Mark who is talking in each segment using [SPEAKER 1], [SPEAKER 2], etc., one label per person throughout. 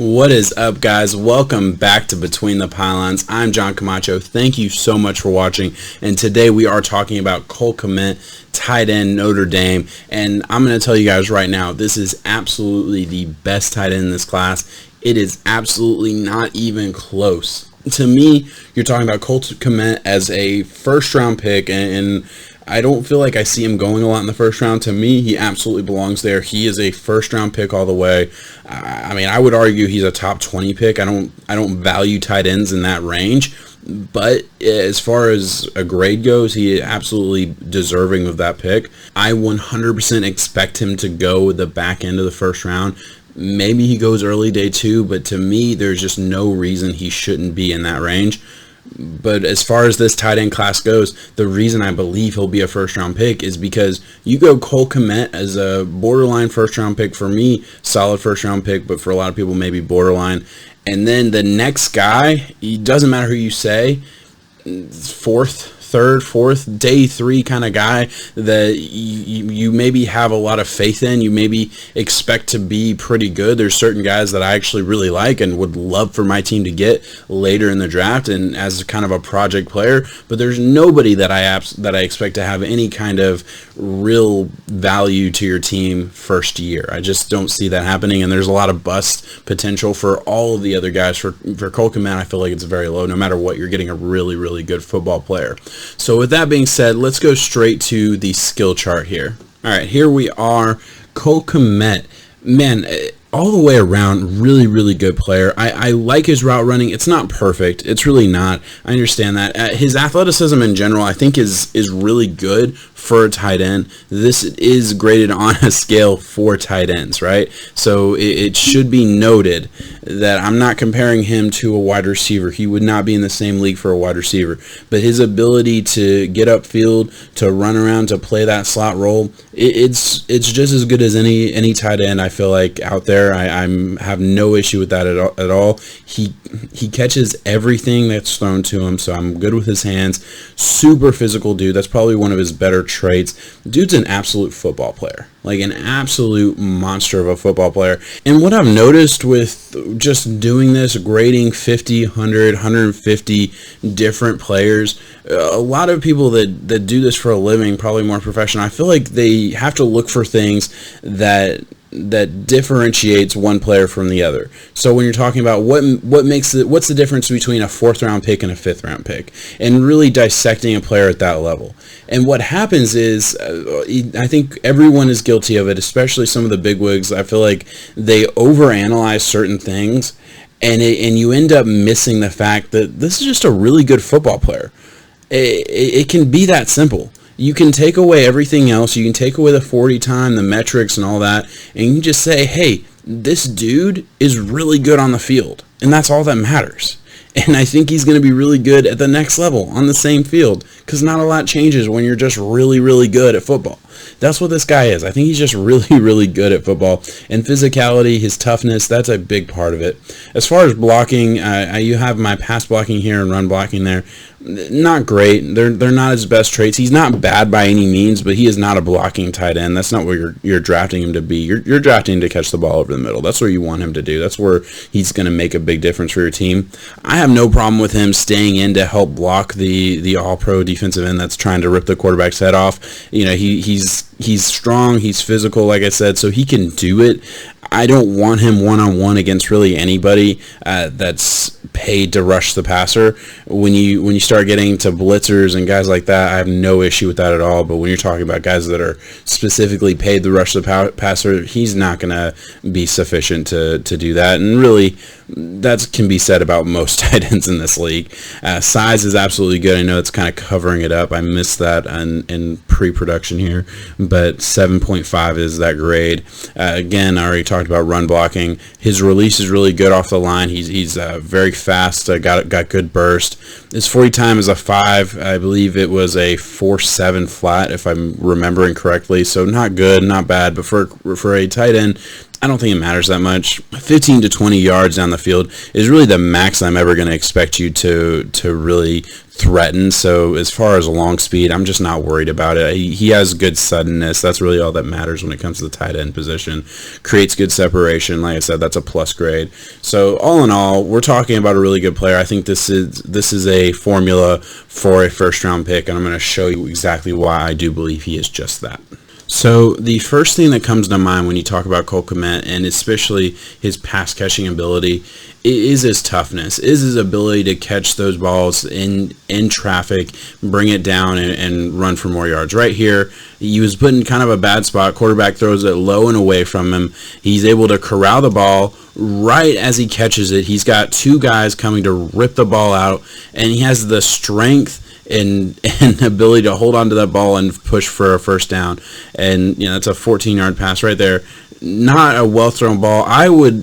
[SPEAKER 1] What is up, guys? Welcome back to Between the Pylons. I'm John Camacho. Thank you so much for watching. And today we are talking about Kmet, tight end, Notre Dame. And I'm going to tell you guys right now, this is absolutely the best tight end in this class. It is absolutely not even close. To me, you're talking about Kmet as a first-round pick, and I don't feel like I see him going a lot in the first round. To me, he absolutely belongs there. He is a first-round pick all the way. I mean, I would argue he's a top 20 pick. I don't value tight ends in that range, but as far as a grade goes, he is absolutely deserving of that pick. I 100% expect him to go the back end of the first round. Maybe he goes early day 2, but to me, there's just no reason he shouldn't be in that range. But as far as this tight end class goes, the reason I believe he'll be a first-round pick is because you go Kmet as a borderline first-round pick. For me, solid first-round pick, but for a lot of people, maybe borderline. And then the next guy, it doesn't matter who you say, fourth, day 3 kind of guy that you maybe have a lot of faith in, you maybe expect to be pretty good. There's certain guys that I actually really like and would love for my team to get later in the draft and as kind of a project player, but there's nobody that I expect to have any kind of real value to your team first year. I just don't see that happening, and there's a lot of bust potential for all of the other guys. For Kmet, I feel like it's very low. No matter what, you're getting a really, really good football player. So with that being said, let's go straight to the skill chart here. All right, here we are. Kmet, man, all the way around, really, really good player. I like his route running. It's not perfect. It's really not. I understand that. His athleticism in general, I think, is really good for a tight end. This is graded on a scale for tight ends, right? So it should be noted that I'm not comparing him to a wide receiver. He would not be in the same league for a wide receiver. But his ability to get upfield, to run around, to play that slot role, it's just as good as any tight end I feel like out there. I have no issue with that at all. He catches everything that's thrown to him, so I'm good with his hands. Super physical dude. That's probably one of his better traits. Dude's an absolute football player, like an absolute monster of a football player. And what I've noticed with just doing this, grading 50, 100, 150 different players, a lot of people that do this for a living, probably more professional, I feel like they have to look for things that differentiates one player from the other. So when you're talking about what's the difference between a 4th round pick and a 5th round pick, and really dissecting a player at that level. And what happens is, I think everyone is guilty of it, especially some of the bigwigs. I feel like they overanalyze certain things, and you end up missing the fact that this is just a really good football player. It can be that simple. You can take away everything else. You can take away the 40 time, the metrics and all that, and you can just say, hey, this dude is really good on the field, and that's all that matters. And I think he's going to be really good at the next level on the same field, because not a lot changes when you're just really, really good at football. That's what this guy is. I think he's just really, really good at football. And physicality, his toughness, that's a big part of it. As far as blocking, you have my pass blocking here and run blocking there. Not great. They're not his best traits. He's not bad by any means, but he is not a blocking tight end. That's not what you're drafting him to be. You're drafting him to catch the ball over the middle. That's what you want him to do. That's where he's going to make a big difference for your team. I have no problem with him staying in to help block the all-pro defensive end that's trying to rip the quarterback's head off. You know, he's strong, he's physical, like I said, so he can do it. I don't want him one-on-one against really anybody that's paid to rush the passer. When you start getting to blitzers and guys like that, I have no issue with that at all. But when you're talking about guys that are specifically paid to rush the passer, he's not going to be sufficient to do that. And really, that can be said about most tight ends in this league. Size is absolutely good. I know it's kind of covering it up. I missed that in pre-production here, but 7.5 is that grade. Again, I already talked about run blocking. His release is really good off the line. He's very fast. Got good burst. His 40 time is a 5. I believe it was a 4.7 flat, if I'm remembering correctly. So not good, not bad. But for a tight end, I don't think it matters that much. 15 to 20 yards down the field is really the max I'm ever going to expect you to really threatened. So as far as long speed, I'm just not worried about it. He has good suddenness. That's really all that matters when it comes to the tight end position. Creates good separation. Like I said, that's a plus grade. So all in all, we're talking about a really good player. I think this is a formula for a first round pick, and I'm going to show you exactly why I do believe he is just that. So the first thing that comes to mind when you talk about Cole Kmet, and especially his pass catching ability, is his toughness, is his ability to catch those balls in traffic, bring it down, and run for more yards. Right here, he was put in kind of a bad spot. Quarterback throws it low and away from him. He's able to corral the ball right as he catches it. He's got two guys coming to rip the ball out, and he has the strength and ability to hold on to that ball and push for a first down. And that's a 14-yard pass right there. Not a well-thrown ball.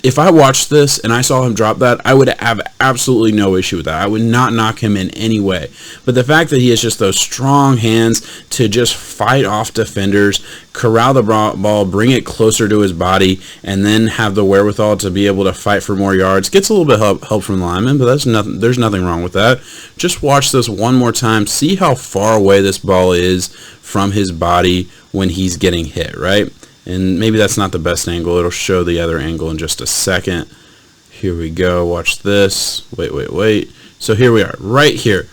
[SPEAKER 1] If I watched this and I saw him drop that, I would have absolutely no issue with that. I would not knock him in any way. But the fact that he has just those strong hands to just fight off defenders, corral the ball, bring it closer to his body, and then have the wherewithal to be able to fight for more yards, gets a little bit of help from the lineman, but there's nothing wrong with that. Just watch this one more time. See how far away this ball is from his body when he's getting hit, right? And maybe that's not the best angle. It'll show the other angle in just a second. Here we go. Watch this. Wait. So here we are. Right here.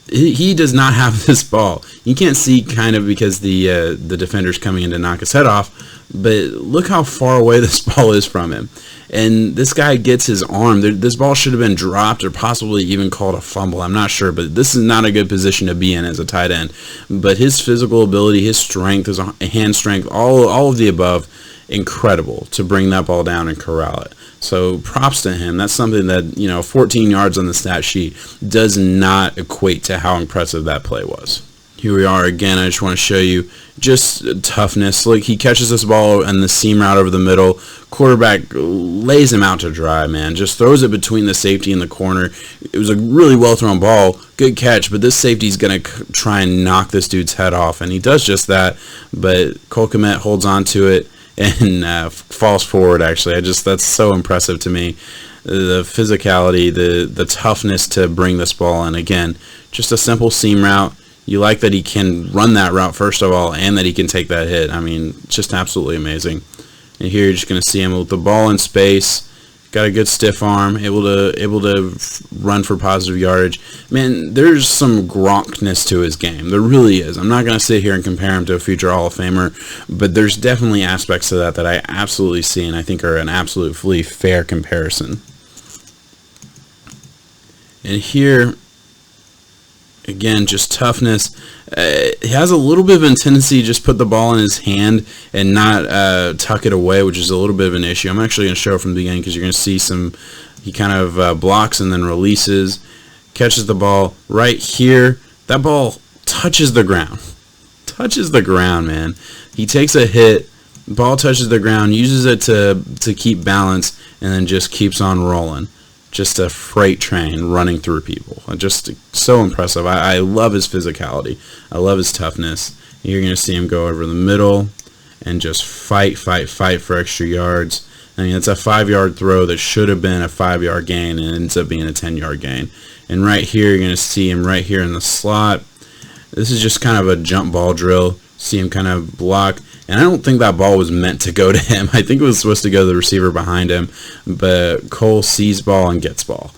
[SPEAKER 1] He does not have this ball. You can't see kind of because the defender's coming in to knock his head off. But look how far away this ball is from him. And this guy gets his arm. This ball should have been dropped or possibly even called a fumble. I'm not sure, but this is not a good position to be in as a tight end. But his physical ability, his strength, his hand strength, all of the above, incredible to bring that ball down and corral it. So props to him. That's something that, 14 yards on the stat sheet does not equate to how impressive that play was. Here we are again. I just want to show you just toughness. Like, he catches this ball and the seam route over the middle. Quarterback lays him out to dry, man. Just throws it between the safety and the corner. It was a really well thrown ball. Good catch, but this safety's going to try and knock this dude's head off, and he does just that. But Cole Kmet holds on to it and falls forward, actually. That's so impressive to me. The physicality, the toughness to bring this ball in. Again, just a simple seam route. You like that he can run that route, first of all, and that he can take that hit. I mean, just absolutely amazing. And here you're just going to see him with the ball in space. Got a good stiff arm, able to run for positive yardage. Man, there's some Gronkness to his game. There really is. I'm not going to sit here and compare him to a future Hall of Famer, but there's definitely aspects to that I absolutely see and I think are an absolutely fair comparison. And here, again, just toughness. He has a little bit of a tendency to just put the ball in his hand and not tuck it away, which is a little bit of an issue. I'm actually going to show it from the beginning because you're going to see he kind of blocks and then releases, catches the ball right here. That ball touches the ground. Touches the ground, man. He takes a hit, ball touches the ground, uses it to keep balance, and then just keeps on rolling. Just a freight train running through people. Just so impressive. I love his physicality. I love his toughness. You're going to see him go over the middle and just fight for extra yards. I mean, it's a 5-yard throw that should have been a 5-yard gain and ends up being a 10-yard gain. And right here, you're going to see him right here in the slot. This is just kind of a jump ball drill. See him kind of block. And I don't think that ball was meant to go to him. I think it was supposed to go to the receiver behind him. But Cole sees ball and gets ball.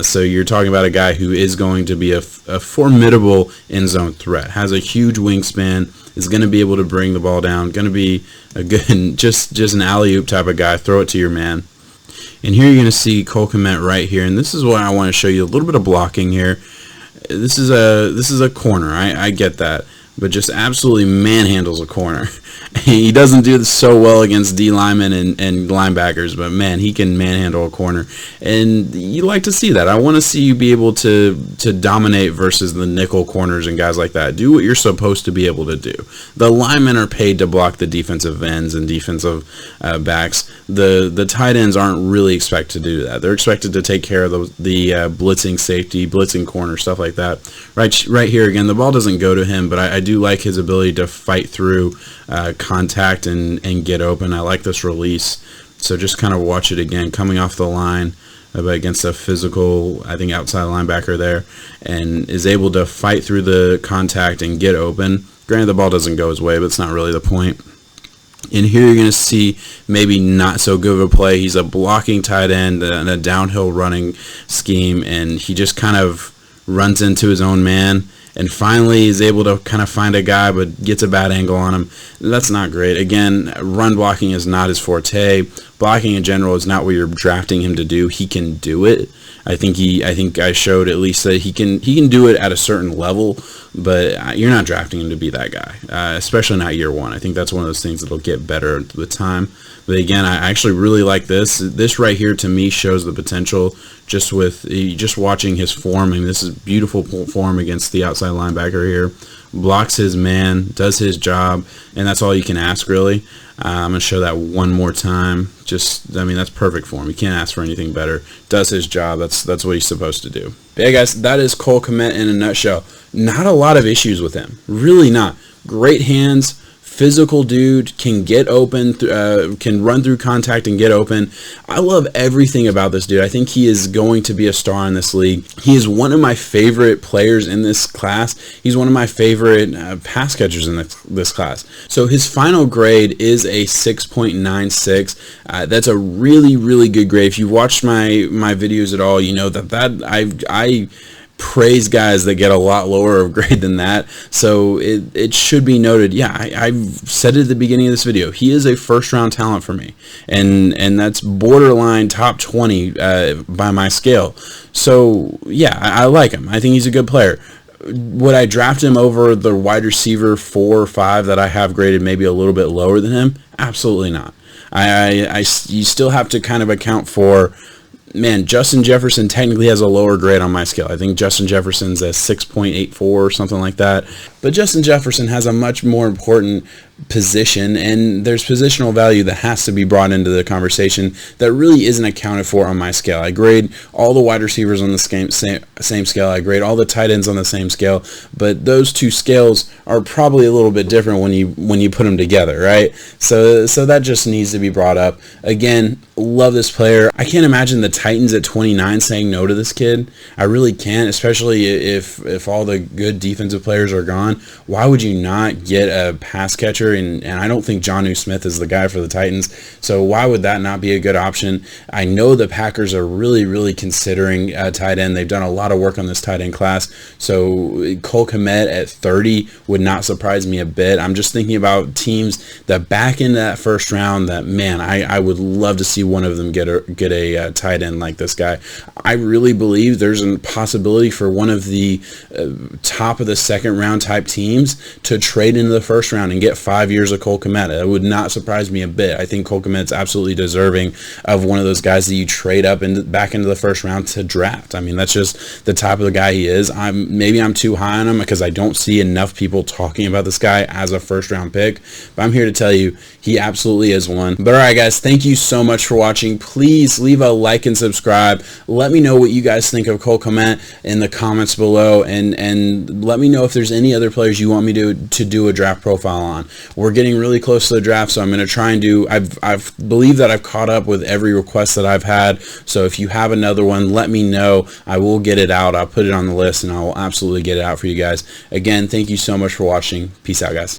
[SPEAKER 1] So you're talking about a guy who is going to be a formidable end zone threat. Has a huge wingspan. Is going to be able to bring the ball down. Going to be a good, just an alley-oop type of guy. Throw it to your man. And here you're going to see Cole Kmet right here. And this is what I want to show you. A little bit of blocking here. This is a corner. I get that. But just absolutely manhandles a corner. He doesn't do this so well against D linemen and linebackers, but man, he can manhandle a corner. And you like to see that. I want to see you be able to dominate versus the nickel corners and guys like that. Do what you're supposed to be able to do. The linemen are paid to block the defensive ends and defensive backs. The tight ends aren't really expected to do that. They're expected to take care of the blitzing safety, blitzing corner, stuff like that. Right here again, the ball doesn't go to him, but I do like his ability to fight through contact and get open. I like this release. So just kind of watch it again. Coming off the line, but against a physical, I think, outside linebacker there, and is able to fight through the contact and get open. Granted, the ball doesn't go his way, but it's not really the point. And here you're going to see maybe not so good of a play. He's a blocking tight end in a downhill running scheme, and he just kind of runs into his own man, and finally is able to kind of find a guy but gets a bad angle on him. That's not great. Again, run blocking is not his forte. Blocking in general is not what you're drafting him to do. He can do it. I think I showed at least that he can do it at a certain level, but you're not drafting him to be that guy, especially not year one. I think that's one of those things that'll get better with time. But again, I actually really like this. This right here to me shows the potential just watching his form. I mean, this is beautiful form against the outside linebacker here. Blocks his man, does his job, and that's all you can ask really. I'm going to show that one more time. I mean, that's perfect for him. You can't ask for anything better. Does his job. That's what he's supposed to do. But yeah, guys, that is Cole Kmet in a nutshell. Not a lot of issues with him. Really not. Great hands. Physical dude, can get open, can run through contact and get open. I love everything about this dude. I think he is going to be a star in this league. He is one of my favorite players in this class. He's one of my favorite pass catchers in this class. So his final grade is a 6.96. That's a really, really good grade. If you've watched my videos at all, you know that I praise guys that get a lot lower of grade than that. So it should be noted. Yeah, I've said it at the beginning of this video. He is a first round talent for me, and that's borderline top 20 by my scale. So yeah, I like him. I think he's a good player. Would I draft him over the wide receiver 4 or 5 that I have graded maybe a little bit lower than him? Absolutely not. You still have to kind of account for, man, Justin Jefferson technically has a lower grade on my scale. I think Justin Jefferson's a 6.84 or something like that. But Justin Jefferson has a much more important position, and there's positional value that has to be brought into the conversation that really isn't accounted for on my scale. I grade all the wide receivers on the same scale. I grade all the tight ends on the same scale, but those two scales are probably a little bit different when you put them together, right? So that just needs to be brought up. Again, love this player. I can't imagine the Titans at 29 saying no to this kid. I really can't, especially if all the good defensive players are gone. Why would you not get a pass catcher? And I don't think Jonnu Smith is the guy for the Titans. So why would that not be a good option? I know the Packers are really, really considering a tight end. They've done a lot of work on this tight end class. So Cole Kmet at 30 would not surprise me a bit. I'm just thinking about teams that back into that first round that, man, I would love to see one of them get a tight end like this guy. I really believe there's a possibility for one of the top of the second round type teams to trade into the first round and get 5 years of Cole Kmet. It would not surprise me a bit. I think Cole Kmet's absolutely deserving of one of those guys that you trade up and back into the first round to draft. I mean, that's just the type of the guy he is. Maybe I'm too high on him because I don't see enough people talking about this guy as a first round pick, but I'm here to tell you he absolutely is one. But all right, guys, thank you so much for watching. Please leave a like and subscribe. Let me know what you guys think of Cole Kmet in the comments below, and let me know if there's any other players you want me to do a draft profile on. We're getting really close to the draft, so I'm going to try and do, I believe that I've caught up with every request that I've had, so if you have another one, let me know. I will get it out. I'll put it on the list, and I will absolutely get it out for you guys. Again, thank you so much for watching. Peace out, guys.